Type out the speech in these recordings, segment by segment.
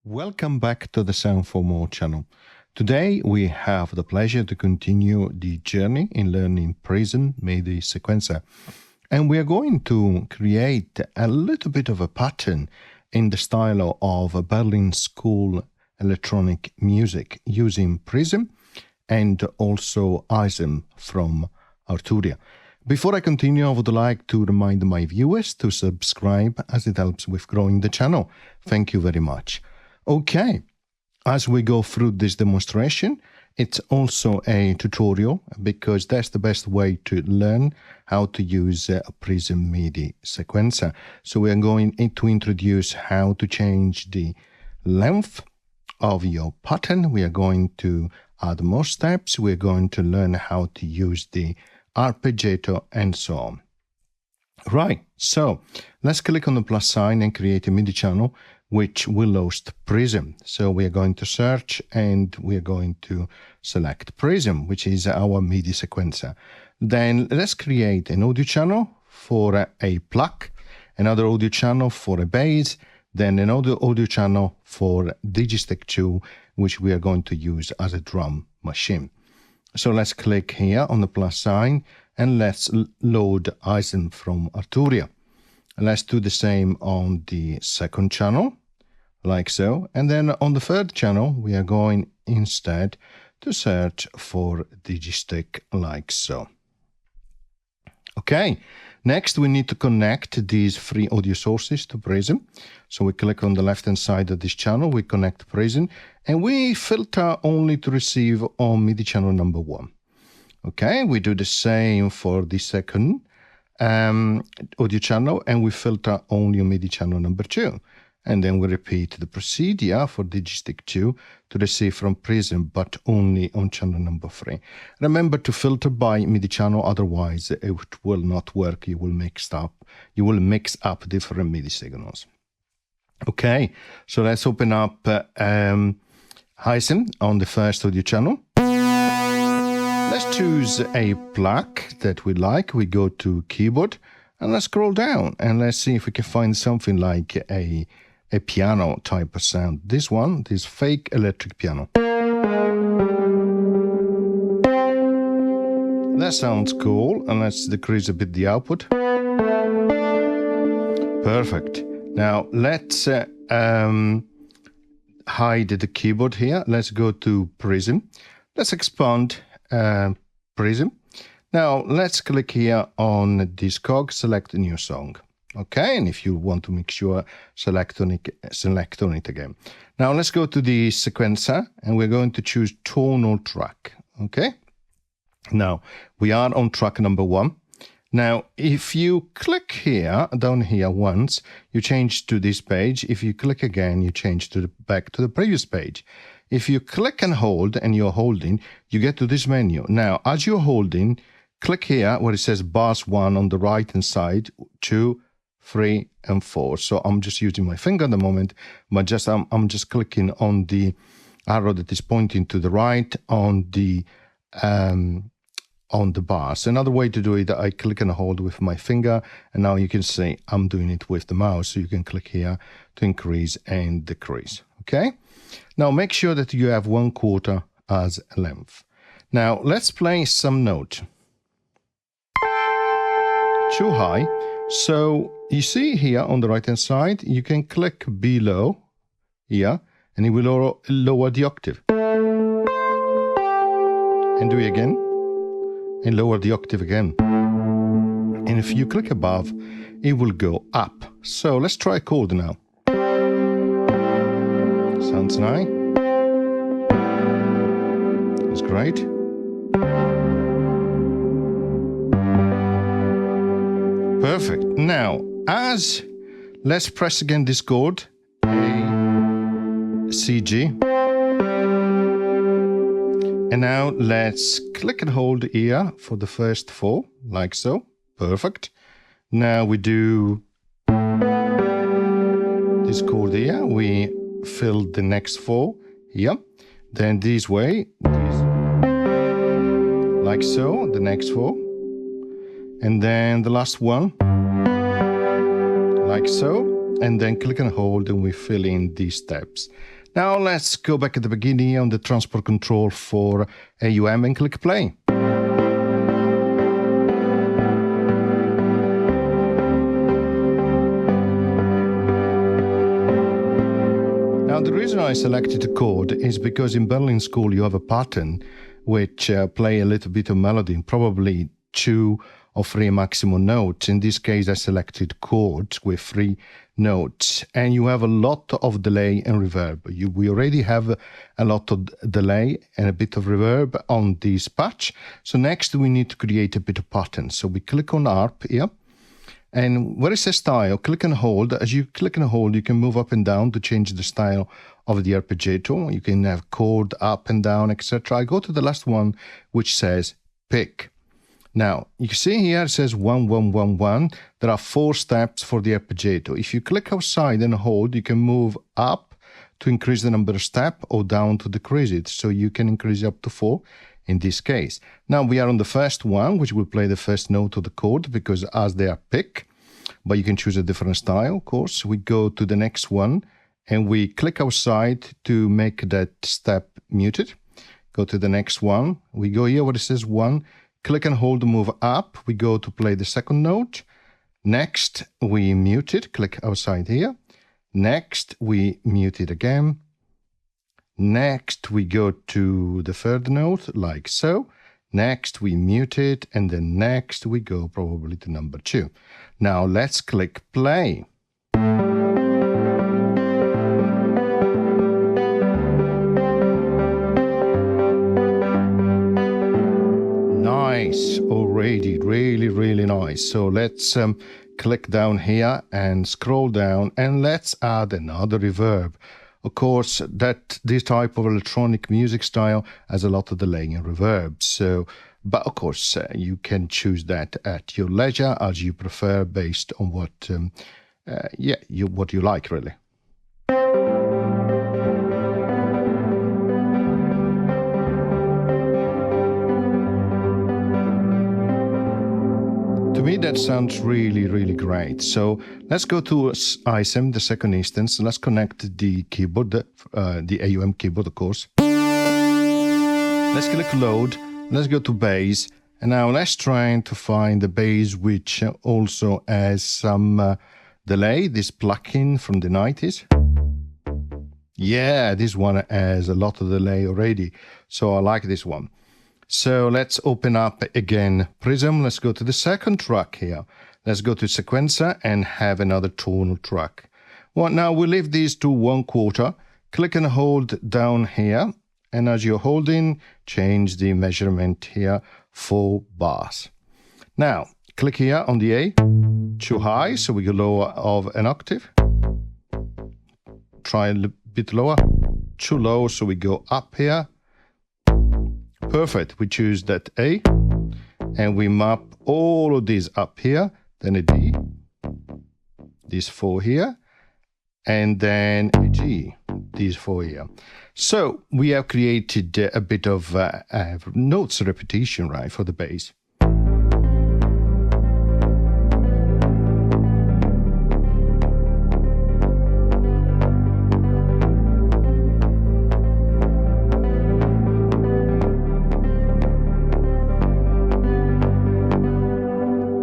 Welcome back to the Sound for More channel. Today we have the pleasure to continue the journey in learning Prism Midi Sequencer. And we are going to create a little bit of a pattern in the style of a Berlin School electronic music using Prism and also ISM from Arturia. Before I continue, I would like to remind my viewers to subscribe as it helps with growing the channel. Thank you very much. Okay, as we go through this demonstration, it's also a tutorial because that's the best way to learn how to use a Prism Midi sequencer. So we are going to introduce how to change the length of your pattern. We are going to add more steps. We're going to learn how to use the arpeggiator and so on. Right, so let's click on the plus sign and create a MIDI channel which will host Prism. So we are going to search and we are going to select Prism, which is our MIDI sequencer. Then let's create an audio channel for a pluck, another audio channel for a bass, then another audio channel for Digistick 2, which we are going to use as a drum machine. So let's click here on the plus sign and let's load ISM from Arturia. Let's do the same on the second channel, like so. And then on the third channel, we are going instead to search for Digistick, like so. Okay, next we need to connect these three audio sources to Prism. So we click on the left-hand side of this channel, we connect Prism, and we filter only to receive on MIDI channel number 1. Okay, we do the same for the second audio channel, and we filter only on MIDI channel number 2. And then we repeat the procedure for Digistick 2 to receive from Prism, but only on channel number 3. Remember to filter by MIDI channel, otherwise it will not work. You will mix up different MIDI signals. Okay, so let's open up ISM on the first audio channel. Let's choose a pluck that we like. We go to keyboard and let's scroll down and let's see if we can find something like a piano type of sound. This one, this fake electric piano. That sounds cool, and let's decrease a bit the output. Perfect. Now let's hide the keyboard here. Let's go to Prism. Let's expand Prism. Now let's click here on this cog, select a new song. Okay, and if you want to make sure, select on it again. Now let's go to the sequencer and we're going to choose tonal track. Okay, now we are on track number 1. Now if you click here, down here once, you change to this page. If you click again, you change to back to the previous page. If you click and hold and you're holding, you get to this menu. Now as you're holding, click here where it says bars 1 on the right hand side, 2, 3 and 4. So I'm just using my finger at the moment, but I'm just clicking on the arrow that is pointing to the right on the bars. Another way to do it, I click and hold with my finger, and now you can see I'm doing it with the mouse. So you can click here to increase and decrease. Okay. Now make sure that you have 1/4 as a length. Now let's play some note. Too high. So you see here on the right hand side, you can click below here and it will lower the octave. And do it again and lower the octave again. And if you click above, it will go up. So let's try a chord now. Sounds nice. That's great. Perfect. Now, let's press again this chord, A, C, G. And now let's click and hold here for the first 4, like so. Perfect. Now we do this chord here. We fill the next 4 here. Then this way, like so, the next 4. And then the last one, like so, and then click and hold and we fill in these steps. Now let's go back at the beginning on the transport control for AUM and click play. Now the reason I selected a chord is because in Berlin School you have a pattern which play a little bit of melody, probably 2 or 3 maximum notes. In this case I selected chords with 3 notes, and you have a lot of delay and reverb. We already have a lot of delay and a bit of reverb on this patch. So next we need to create a bit of pattern. So we click on Arp here, and where it says style, click and hold. As you click and hold, you can move up and down to change the style of the arpeggiator. You can have chord up and down, etc. I go to the last one, which says pick. Now, you can see here it says 1, 1, 1, 1. There are 4 steps for the arpeggiator. If you click outside and hold, you can move up to increase the number of steps or down to decrease it. So you can increase it up to 4 in this case. Now we are on the first one, which will play the first note of the chord because as they are pick, but you can choose a different style, of course. We go to the next one and we click outside to make that step muted. Go to the next one. We go here where it says 1. Click and hold to move up. We go to play the second note. Next, we mute it. Click outside here. Next, we mute it again. Next, we go to the third note, like so. Next, we mute it. And then next, we go probably to number 2. Now, let's click play. Nice, already, really nice. So let's click down here and scroll down, and let's add another reverb. Of course, this type of electronic music style has a lot of delay and reverb. So, but of course, you can choose that at your leisure as you prefer, based on what you like, really. To me, that sounds really great. So let's go to ISM, the second instance. Let's connect the keyboard, the AUM keyboard, of course. Let's click load. Let's go to bass. And now let's try to find the bass which also has some delay, this plugin from the 90s. Yeah, this one has a lot of delay already. So I like this one. So let's open up again Prism. Let's go to the second track here. Let's go to Sequencer and have another tonal track. Well, now we leave these to 1/4. Click and hold down here. And as you're holding, change the measurement here for bass. Now, click here on the A. Too high, so we go lower of an octave. Try a bit lower. Too low, so we go up here. Perfect, we choose that A, and we map all of these up here, then a D, these 4 here, and then a G, these 4 here. So we have created a bit of notes repetition, right, for the bass.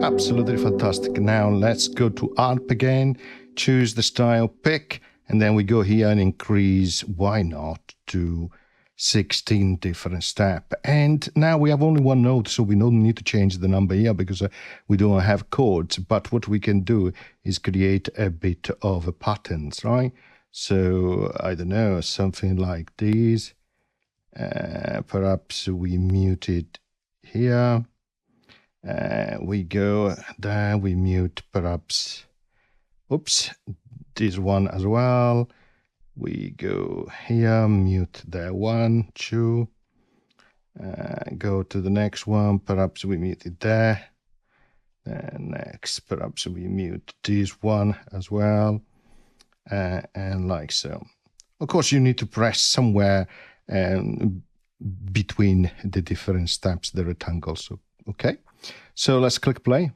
Absolutely fantastic. Now let's go to Arp again, choose the style pick, and then we go here and increase, why not, to 16 different steps. And now we have only 1 note, so we don't need to change the number here because we don't have chords. But what we can do is create a bit of patterns, right? So I don't know, something like this. Perhaps we mute it here. We go there, we mute perhaps, oops, this one as well. We go here, mute there 1, 2. Go to the next one, perhaps we mute it there. Next, perhaps we mute this one as well. And like so. Of course, you need to press somewhere between the different steps, the rectangles. Okay. So let's click play.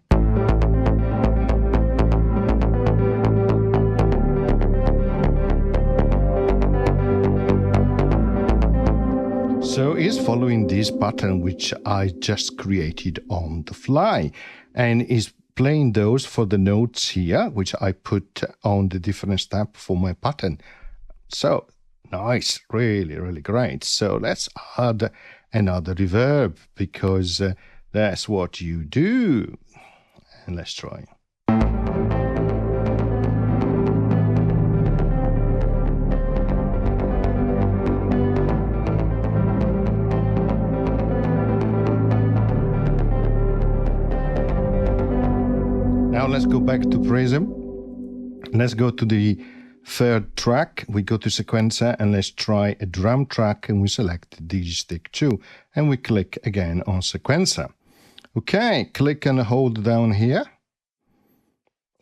So is following this pattern which I just created on the fly, and is playing those for the notes here, which I put on the different step for my pattern. So nice, really, really great. So let's add another reverb, because that's what you do. And let's try. Now let's go back to Prism. Let's go to the third track. We go to Sequencer and let's try a drum track, and we select Digistick 2 and we click again on Sequencer. Okay, click and hold down here.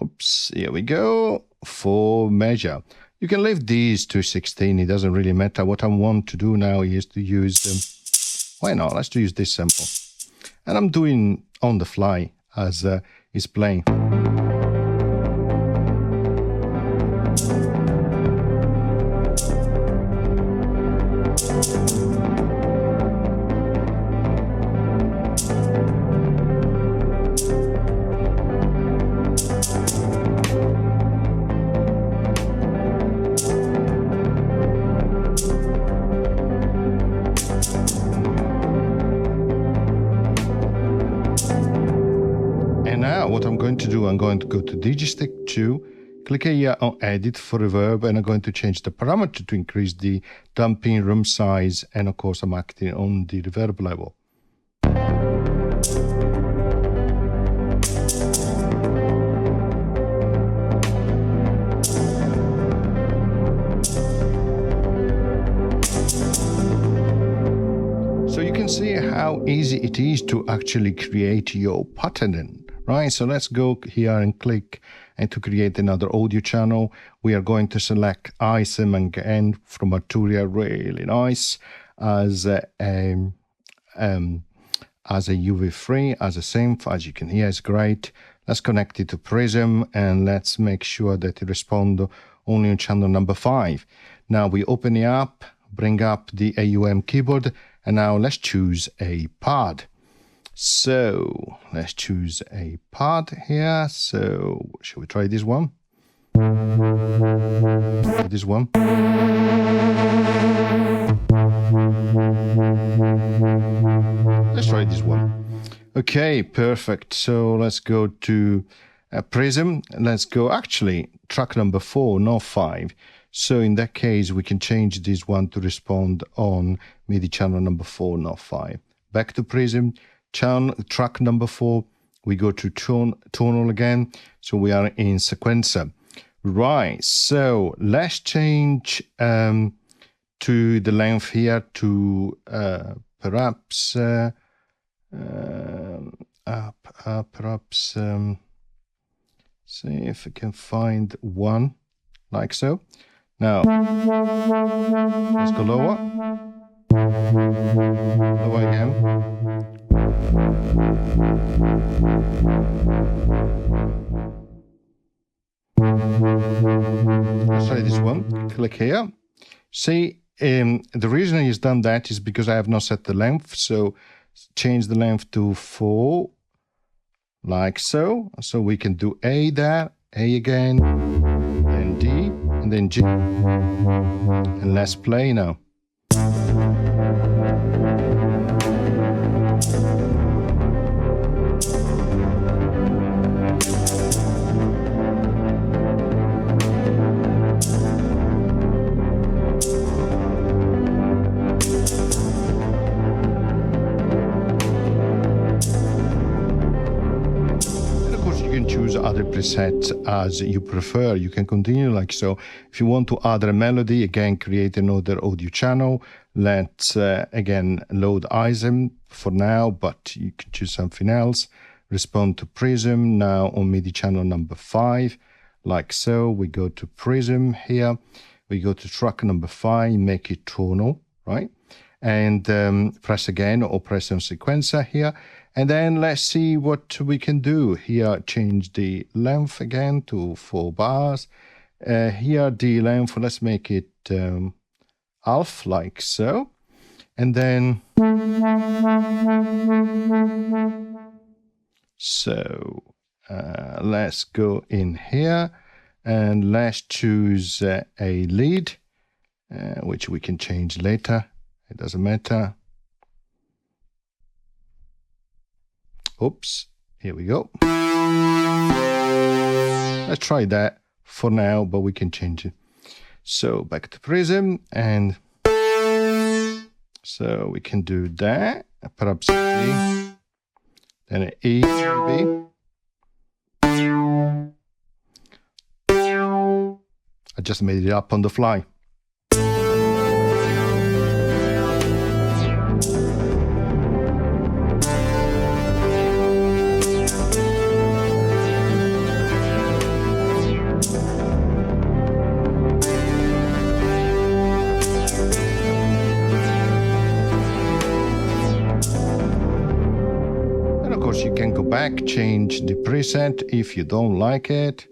Oops, here we go. 4 measure. You can leave these to 16, it doesn't really matter. What I want to do now is to use them. Why not? Let's use this sample. And I'm doing on the fly as it's playing. What I'm going to do, I'm going to go to Digistick 2, click here on Edit for Reverb, and I'm going to change the parameter to increase the damping room size, and of course I'm acting on the reverb level. So you can see how easy it is to actually create your pattern. Right, so let's go here and click, and to create another audio channel, we are going to select ISM again from Arturia, really nice, as a UV3, as a synth, as you can hear, it's great. Let's connect it to Prism, and let's make sure that it responds only on channel number 5. Now we open it up, bring up the AUM keyboard, and now let's choose a pad. So let's choose a pad here. So shall we try this one? This one. Let's try this one. Okay, perfect. So let's go to Prism. Let's go actually track number 4, not 5. So in that case, we can change this one to respond on MIDI channel number 4, not 5. Back to Prism. Track number 4, we go to tonal again, so we are in Sequencer. Right, so let's change to the length here to perhaps see if I can find one, like so. Now let's go lower. Lower again. Let's try this one. Click here. See, the reason he's done that is because I have not set the length. So change the length to 4, like so. So we can do A there, A again, then D, and then G. And let's play now. Other presets as you prefer. You can continue like so. If you want to add a melody, again, create another audio channel. Let's again load ISM for now, but you can choose something else. Respond to Prism now on MIDI channel number 5, like so. We go to Prism here. We go to track number 5, make it tonal, right? And press again or press on Sequencer here. And then let's see what we can do. Here, change the length again to 4 bars. Here, the length, let's make it half, like so. And then, so let's go in here and let's choose a lead, which we can change later. It doesn't matter. Oops, here we go. Let's try that for now, but we can change it. So back to Prism, and so we can do that. Perhaps a G, then an E maybe. I just made it up on the fly. You can go back, change the preset if you don't like it.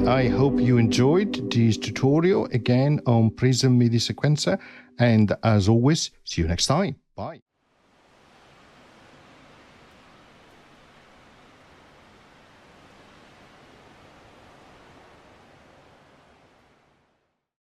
I hope you enjoyed this tutorial again on Prism MIDI Sequencer, and as always, see you next time. Bye.